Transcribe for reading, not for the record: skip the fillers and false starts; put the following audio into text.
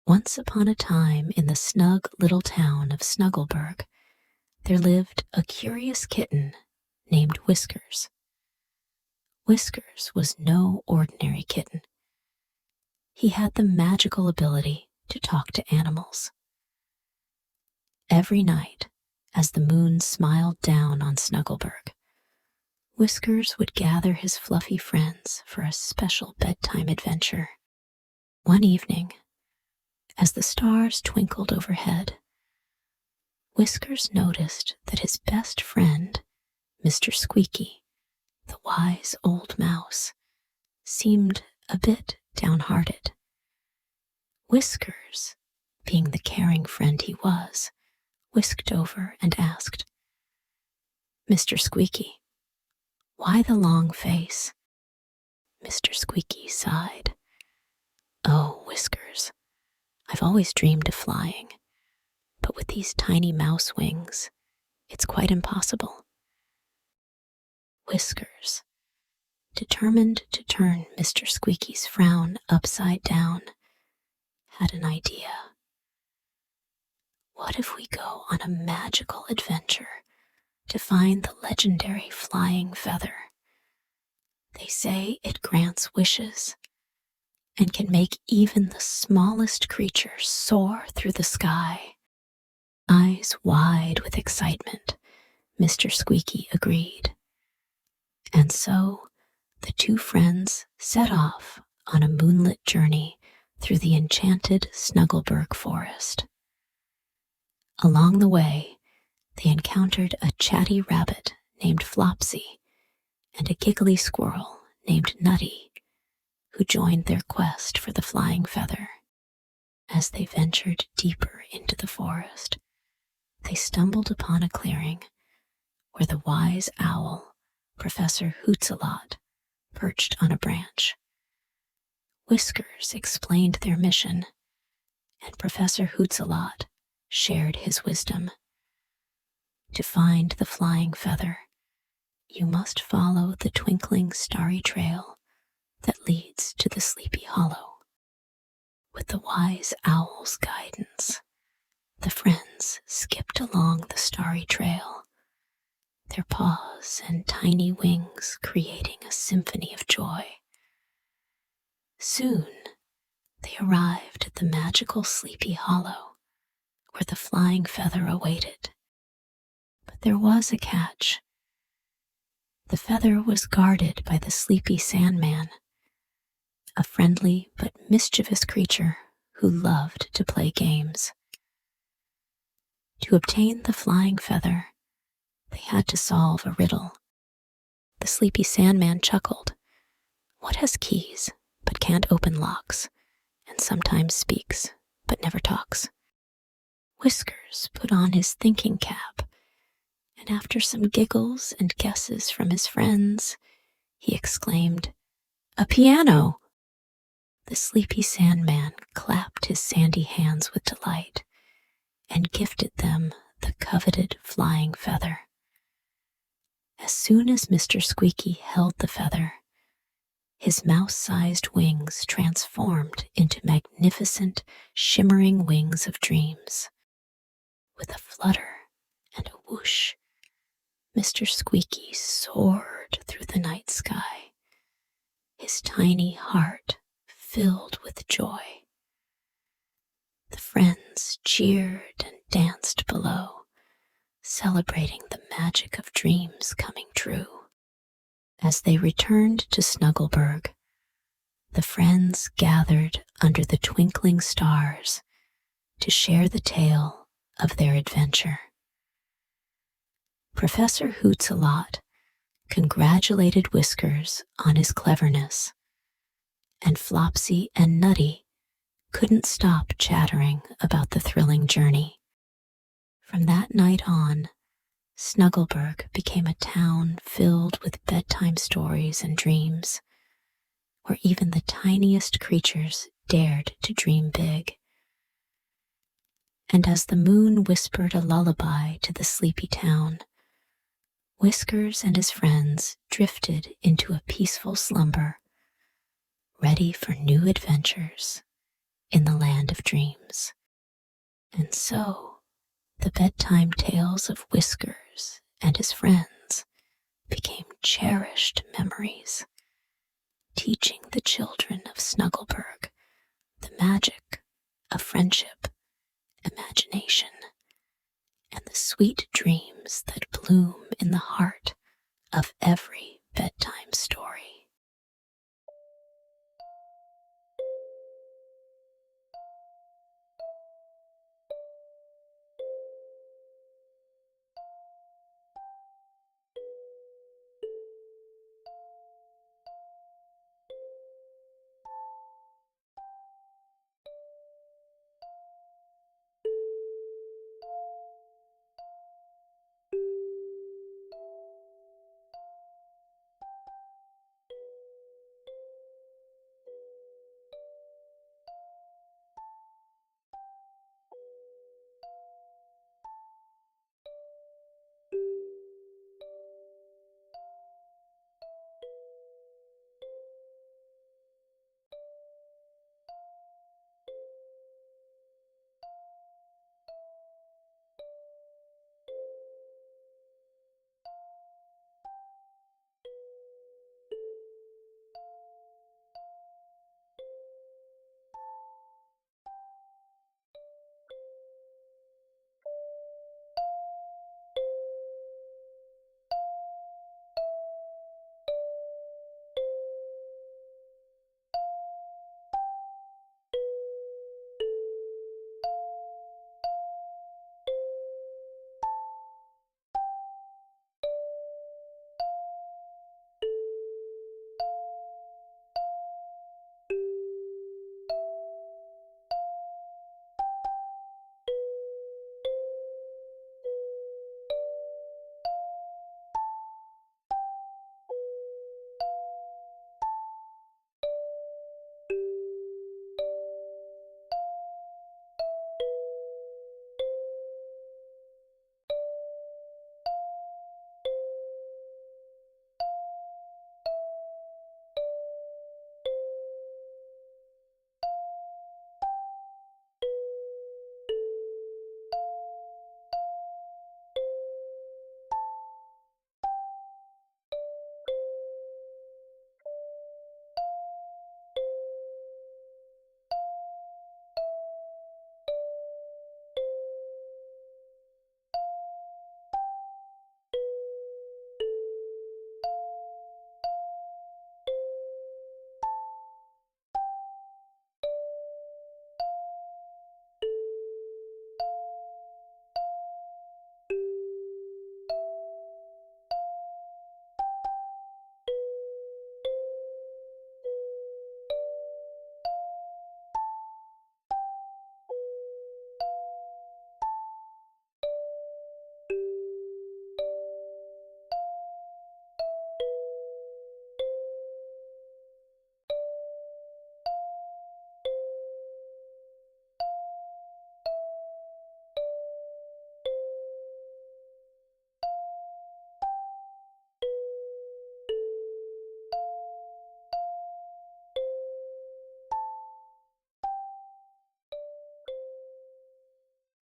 Once upon a time, in the snug little town of Snuggleburg, there lived a curious kitten named Whiskers. Whiskers was no ordinary kitten. He had the magical ability to talk to animals. Every night, as the moon smiled down on Snuggleburg, Whiskers would gather his fluffy friends for a special bedtime adventure. One evening, as the stars twinkled overhead, Whiskers noticed that his best friend, Mr. Squeaky, the wise old mouse, seemed a bit downhearted. Whiskers, being the caring friend he was, whisked over and asked, "Mr. Squeaky, why the long face?" Mr. Squeaky sighed. "Oh, Whiskers, I've always dreamed of flying, but with these tiny mouse wings, it's quite impossible." Whiskers, determined to turn Mr. Squeaky's frown upside down, had an idea. What if we go on a magical adventure to find the legendary flying feather? They say it grants wishes and can make even the smallest creature soar through the sky. Eyes wide with excitement, Mr. Squeaky agreed. And so the two friends set off on a moonlit journey through the enchanted Snuggleburg forest. Along the way, they encountered a chatty rabbit named Flopsy and a giggly squirrel named Nutty, who joined their quest for the flying feather. As they ventured deeper into the forest, they stumbled upon a clearing where the wise owl, Professor Hootsalot, perched on a branch. Whiskers explained their mission, and Professor Hootsalot shared his wisdom. To find the flying feather, you must follow the twinkling starry trail that leads to the Sleepy Hollow. With the wise owl's guidance, the friends skipped along the starry trail, their paws and tiny wings creating a symphony of joy. Soon, they arrived at the magical Sleepy Hollow, where the flying feather awaited. But there was a catch. The feather was guarded by the sleepy Sandman, a friendly but mischievous creature who loved to play games. To obtain the flying feather, they had to solve a riddle. The sleepy Sandman chuckled. "What has keys but can't open locks, and sometimes speaks but never talks?" Whiskers put on his thinking cap, and after some giggles and guesses from his friends, he exclaimed, "A piano!" The sleepy Sandman clapped his sandy hands with delight and gifted them the coveted flying feather. As soon as Mr. Squeaky held the feather, his mouse-sized wings transformed into magnificent, shimmering wings of dreams. With a flutter and a whoosh, Mr. Squeaky soared through the night sky, his tiny heart filled with joy. The friends cheered and danced below, celebrating the magic of dreams coming true. As they returned to Snuggleburg, the friends gathered under the twinkling stars to share the tale of their adventure. Professor Hootsalot congratulated Whiskers on his cleverness, and Flopsy and Nutty couldn't stop chattering about the thrilling journey. From that night on, Snuggleburg became a town filled with bedtime stories and dreams, where even the tiniest creatures dared to dream big. And as the moon whispered a lullaby to the sleepy town, Whiskers and his friends drifted into a peaceful slumber, ready for new adventures in the land of dreams. And so, the bedtime tales of Whiskers and his friends became cherished memories, teaching the children of Snuggleburg the magic of friendship, imagination, and the sweet dreams that bloom in the heart of every bedtime story.